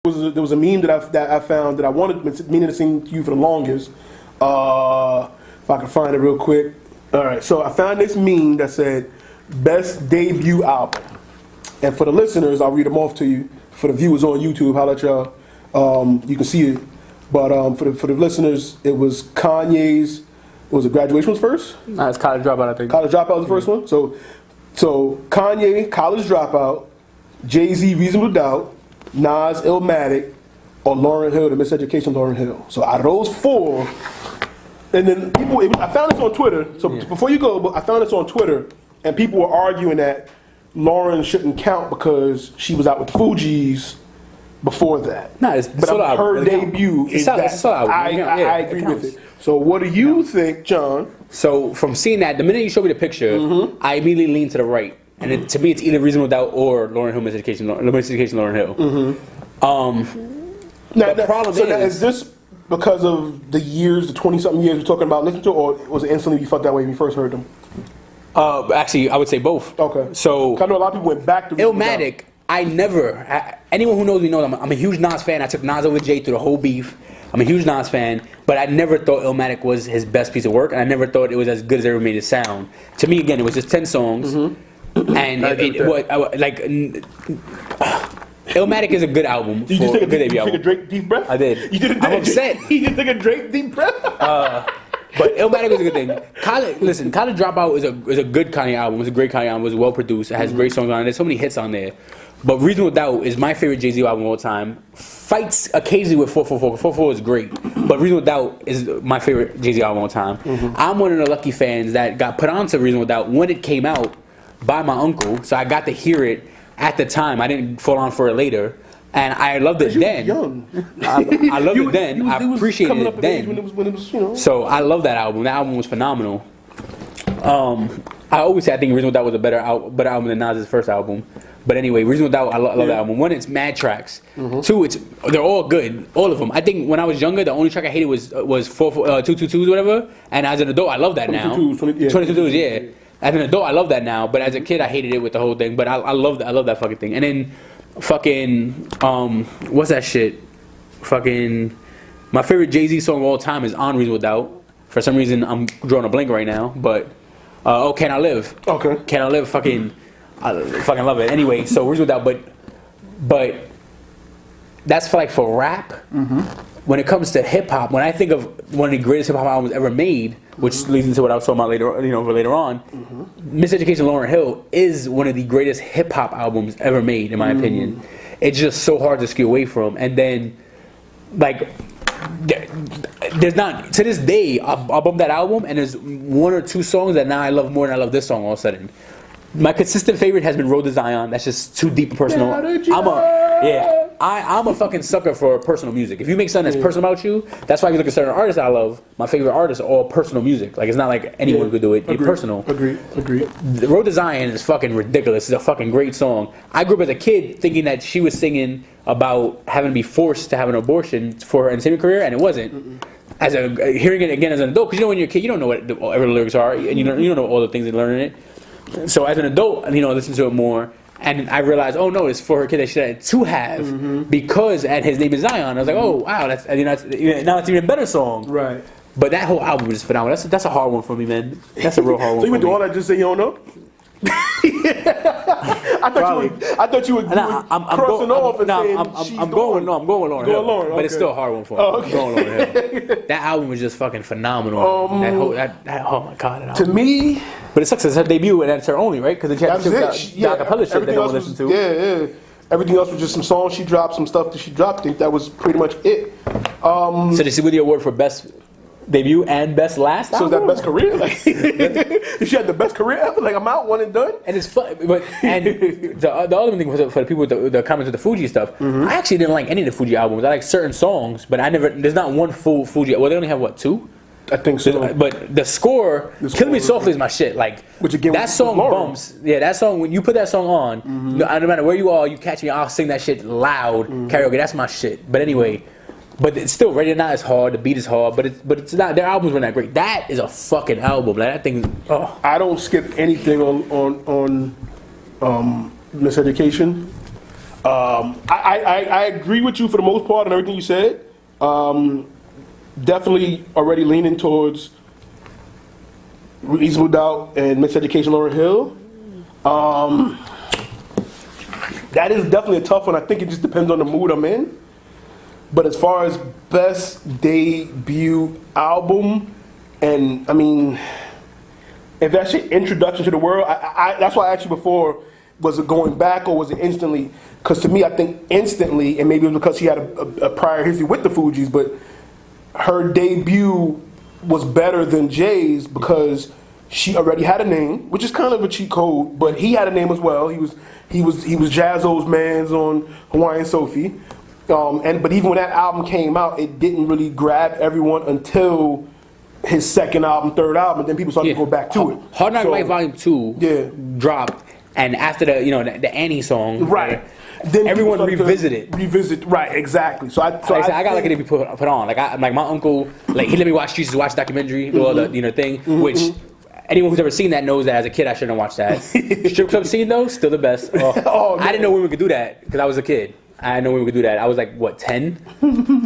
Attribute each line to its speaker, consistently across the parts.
Speaker 1: there was a meme that I found that I wanted meaning to sing to you for the longest. If I can find it real quick. All right, so I found this meme that said best debut album, and for the listeners, I'll read them off to you. For the viewers on YouTube, I'll let y'all. You can see it, but for the listeners, it was Kanye's. Was it Graduation was first?
Speaker 2: No, it's College Dropout, I think.
Speaker 1: College Dropout was the first one. So Kanye, College Dropout, Jay-Z, Reasonable Doubt, Nas, Illmatic, or Lauryn Hill, The Miseducation of Lauryn Hill. So out of those four, and then I found this on Twitter. So before you go, I found this on Twitter, and people were arguing that Lauryn shouldn't count because she was out with the Fugees before that.
Speaker 2: No,
Speaker 1: but her debut is that. I agree with it. So what do you think, John?
Speaker 2: So from seeing that, the minute you showed me the picture, I immediately leaned to the right. And to me, it's either Reasonable Doubt or Lauryn Hill, Miseducation, Lauryn Hill. The problem
Speaker 1: is this because of the years, the 20-something years we're talking about listening to, or was it instantly you felt that way when you first heard them?
Speaker 2: Actually, I would say both.
Speaker 1: Okay.
Speaker 2: So
Speaker 1: I know a lot of people went back to
Speaker 2: Illmatic. Anyone who knows me knows I'm a huge Nas fan. I took Nas over Jay through the whole beef. I'm a huge Nas fan, but I never thought Illmatic was his best piece of work, and I never thought it was as good as it ever made it sound. To me, again, it was just 10 songs, and Illmatic is a good album.
Speaker 1: Did you just take a Drake deep breath?
Speaker 2: I did.
Speaker 1: You did.
Speaker 2: I'm upset.
Speaker 1: You just took a Drake deep breath.
Speaker 2: But Illmatic was a good thing. College Dropout is a good Kanye album. It's a great Kanye album. It was well produced. It has great songs on it. There's so many hits on there. But Reasonable Doubt is my favorite Jay-Z album of all time. Fights occasionally with 444. 444 is great. But Reasonable Doubt is my favorite Jay-Z album of all time. I'm one of the lucky fans that got put onto Reasonable Doubt when it came out by my uncle. So I got to hear it at the time. I didn't fall on for it later. And I loved it then.
Speaker 1: Young.
Speaker 2: I loved it then. I appreciated it then.
Speaker 1: When it was,
Speaker 2: So I love that album. That album was phenomenal. I always say I think Reasonable Doubt was a better album than Nas' first album. But anyway, Reasonable Doubt, I love that album. One, it's mad tracks. Two, they're all good, all of them. I think when I was younger, the only track I hated was 222s, whatever. And as an adult, I love that now. 22s, yeah. As an adult, I love that now. But as a kid, I hated it with the whole thing. But I love that fucking thing. And then fucking what's that shit? Fucking my favorite Jay-Z song of all time is On Reasonable Doubt. For some reason, I'm drawing a blank right now. But Can I Live?
Speaker 1: Okay.
Speaker 2: Can I Live? I fucking love it. Anyway, so Reasonable Doubt, but that's for rap. When it comes to hip hop, when I think of one of the greatest hip hop albums ever made, which leads into what I was talking about later on, Miseducation of Lauryn Hill is one of the greatest hip hop albums ever made, in my opinion. It's just so hard to skew away from. And then, there's not, to this day, I'll bump that album, and there's one or two songs that now I love more than I love this song all of a sudden. My consistent favorite has been Road to Zion. That's just too deep and personal. I'm a fucking sucker for personal music. If you make something that's personal about you, that's why if you look at certain artists I love, my favorite artists are all personal music. Like, it's not like anyone could do it. It's personal.
Speaker 1: Agreed.
Speaker 2: The Road to Zion is fucking ridiculous. It's a fucking great song. I grew up as a kid thinking that she was singing about having to be forced to have an abortion for her entertainment career, and it wasn't. Hearing it again as an adult, because when you're a kid, you don't know what every lyrics are, and you don't know all the things they learn in it. So as an adult, listen to it more, and I realized, oh no, it's for her kid that she had to have because his name is Zion. I was like, oh wow, that's now it's even a better song.
Speaker 1: Right.
Speaker 2: But that whole album is phenomenal. That's a hard one for me, man. That's a real hard one.
Speaker 1: So you went through all that just say you don't know? I thought you were crossing off and saying
Speaker 2: I'm going Lauryn Hill.
Speaker 1: Okay.
Speaker 2: But it's still a hard one for me.
Speaker 1: Oh, okay.
Speaker 2: I'm going Lauryn Hill. That album was just fucking phenomenal. Oh my god, that album.
Speaker 1: To me,
Speaker 2: but it sucks. It's her debut and that's her only, right? Because the acapella shit that no one listened to.
Speaker 1: Yeah. Everything else was just some songs she dropped, some stuff that she dropped. I think that was pretty much it.
Speaker 2: So did she win the award for best debut and best last album?
Speaker 1: So is that best career? Like, she had the best career ever? Like, I'm out, one and done?
Speaker 2: And it's fun. The other thing was for the people with the comments with the Fuji stuff, I actually didn't like any of the Fuji albums. I like certain songs, but there's not one full Fuji. Well, they only have, two?
Speaker 1: I think so.
Speaker 2: But the score, Kill Me Softly is my shit. Like,
Speaker 1: which again,
Speaker 2: that song bumps. Yeah, that song, when you put that song on, no matter where you are, you catch me, I'll sing that shit loud, karaoke. That's my shit. But anyway, but it's still, Ready or Not is hard, the beat is hard, but it's not, their albums were not great. That is a fucking album. Like, that thing,
Speaker 1: I don't skip anything on Miseducation. I agree with you for the most part on everything you said. Definitely already leaning towards Reasonable Doubt and Miseducation Lauryn Hill. That is definitely a tough one. I think it just depends on the mood I'm in. But as far as best debut album, and I mean, if that's your introduction to the world, that's why I asked you before, was it going back or was it instantly? Because to me, I think instantly, and maybe it was because she had a prior history with the Fugees, but her debut was better than Jay's because she already had a name, which is kind of a cheat code, but he had a name as well. He was Jazzo's mans on Hawaiian Sophie. But even when that album came out, it didn't really grab everyone until his second album, third album, and then people started to go back to it.
Speaker 2: Hard Knock Life Volume 2 dropped, and after the Annie song,
Speaker 1: right.
Speaker 2: Then everyone revisited.
Speaker 1: Right, exactly. So I
Speaker 2: got like it to be put on. Like my uncle, like he let me watch Jesus Watch documentary, or the thing, which anyone who's ever seen that knows that as a kid I shouldn't have watched that. Strip club scene though, still the best. I didn't know women could do that because I was a kid. I didn't know women could do that. I was like, what, 10?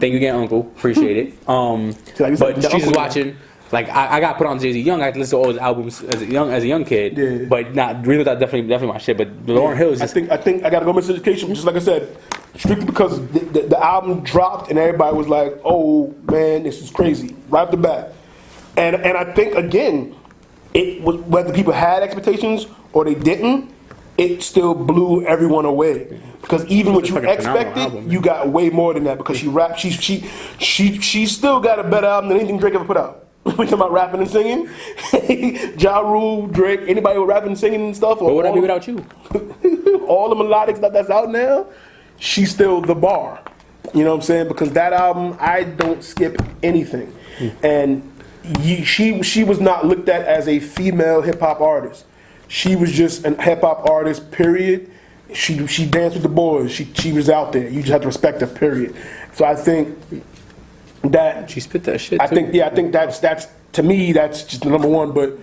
Speaker 2: Thank you again, uncle. Appreciate it. But Jesus Watching. Like I got put on Jay-Z Young. I listened to all his albums as a young kid. Yeah. But not really, that definitely my shit. But Lauryn Hill is just.
Speaker 1: I think I gotta go Miseducation. Just like I said, strictly because the album dropped and everybody was like, "Oh man, this is crazy!" Right off the bat. And I think again, it was whether people had expectations or they didn't, it still blew everyone away. Because even what you expected, you got way more than that. Because she rapped, she still got a better album than anything Drake ever put out. We talking about rapping and singing. Ja Rule, Drake, anybody who rapping and singing and stuff.
Speaker 2: What would I be without you?
Speaker 1: All the melodic stuff that's out now, she's still the bar. You know what I'm saying? Because that album, I don't skip anything. And she was not looked at as a female hip hop artist. She was just a hip hop artist, period. She danced with the boys. She was out there. You just have to respect her, period. So I think that
Speaker 2: she spit that shit.
Speaker 1: I think that's to me that's just the number one. But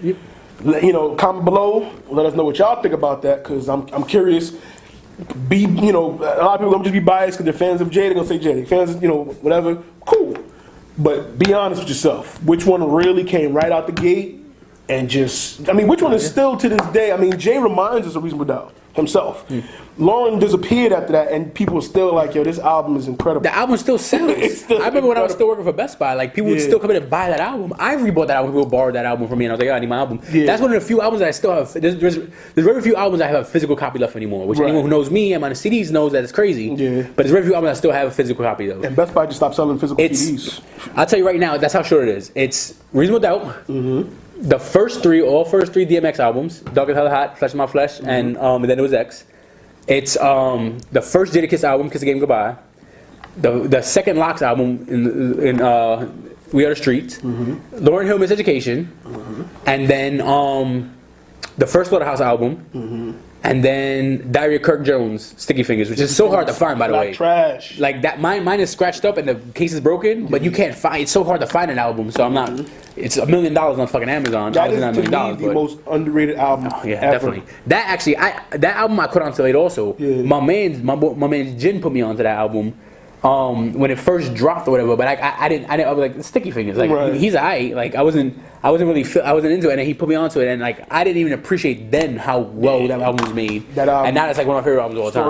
Speaker 1: comment below. Let us know what y'all think about that because I'm curious. A lot of people gonna just be biased because they're fans of Jay. They're gonna say Jay. Fans, whatever. Cool. But be honest with yourself. Which one really came right out the gate and just? I mean, which one is still to this day? I mean, Jay reminds us of Reasonable Doubt himself. Lauryn disappeared after that, and people were still like, "Yo, this album is incredible."
Speaker 2: The album still sells. I remember when I was still working for Best Buy, like people would still come in and buy that album. I rebought that album. People borrowed that album from me, and I was like, "Oh, I need my album." Yeah. That's one of the few albums that I still have. There's very few albums I have a physical copy left anymore. Which anyone who knows me and my CDs knows that it's crazy. Yeah. But there's very few albums I still have a physical copy of.
Speaker 1: And Best Buy just stopped selling physical CDs.
Speaker 2: I'll tell you right now, that's how short it is. It's Reasonable Doubt. The first three DMX albums, Dog is Hella Hot, Flesh of My Flesh, and then it was X. It's the first Jadakiss album, Kiss the Game Goodbye. The second Lox album in We Are the Streets. Lauryn Hill, Miseducation. And then the first Slaughterhouse album. And then Diary of Kirk Jones, Sticky Fingers, which is so hard to find, by the way.
Speaker 1: Trash.
Speaker 2: Like that, mine is scratched up and the case is broken, but you can't find. It's so hard to find an album, so I'm not. It's $1 million on fucking Amazon.
Speaker 1: That is to me the most underrated album.
Speaker 2: Oh, yeah,
Speaker 1: ever.
Speaker 2: Definitely. That actually, that album I put on to late also. Yeah. My man Jin put me onto that album. When it first dropped or whatever, but I was like Sticky Fingers, like he's alright, like I wasn't into it, and he put me onto it, and like I didn't even appreciate then how well that album was made, and now it's like one of my favorite albums of all time.